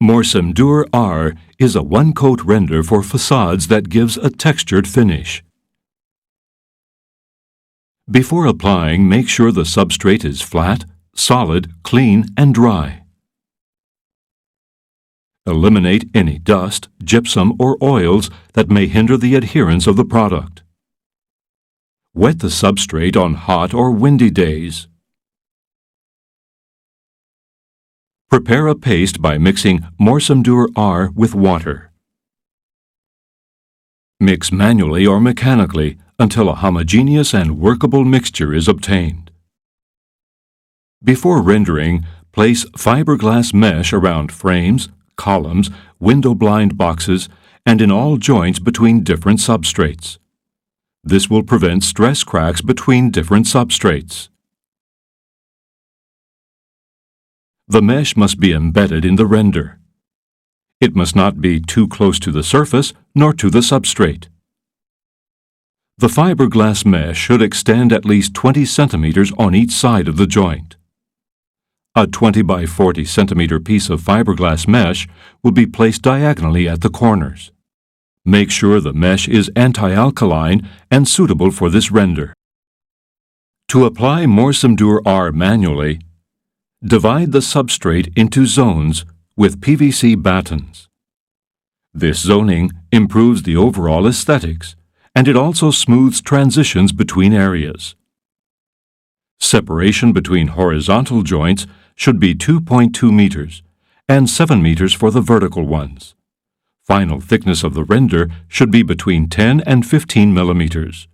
Morcemdur R is a one-coat render for facades that gives a textured finish. Before applying, make sure the substrate is flat, solid, clean, and dry. Eliminate any dust, gypsum, or oils that may hinder the adherence of the product. Wet the substrate on hot or windy days. Prepare a paste by mixing Morcemdur R with water. Mix manually or mechanically until a homogeneous and workable mixture is obtained. Before rendering, place fiberglass mesh around frames, columns, window blind boxes, and in all joints between different substrates. This will prevent stress cracks between different substrates. The mesh must be embedded in the render. It must not be too close to the surface nor to the substrate. The fiberglass mesh should extend at least 20 centimeters on each side of the joint. A 20 by 40 centimeter piece of fiberglass mesh will be placed diagonally at the corners. Make sure the mesh is anti-alkaline and suitable for this render. To apply Morcemdur R manually, divide the substrate into zones with PVC battens. This zoning improves the overall aesthetics, and it also smooths transitions between areas. Separation between horizontal joints should be 2.2 meters and 7 meters for the vertical ones. Final thickness of the render should be between 10 and 15 millimeters.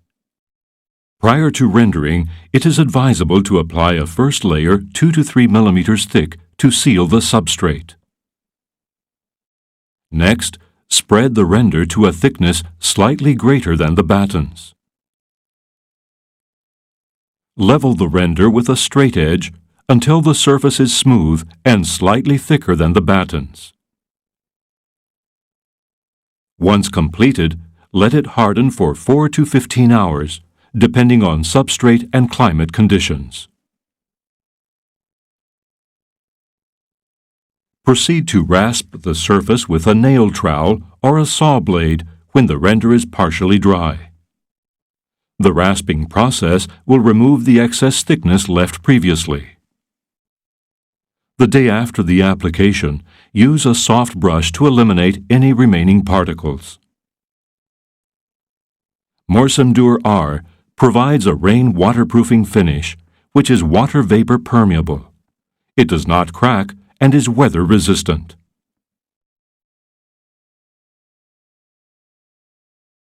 Prior to rendering, it is advisable to apply a first layer 2 to 3 millimeters thick to seal the substrate. Next, spread the render to a thickness slightly greater than the battens. Level the render with a straight edge until the surface is smooth and slightly thicker than the battens. Once completed, let it harden for 4 to 15 hours, depending on substrate and climate conditions. Proceed to rasp the surface with a nail trowel or a saw blade when the render is partially dry. The rasping process will remove the excess thickness left previously. The day after the application, use a soft brush to eliminate any remaining particles. Morcemdur R provides a rain waterproofing finish, which is water vapor permeable. It does not crack and is weather resistant.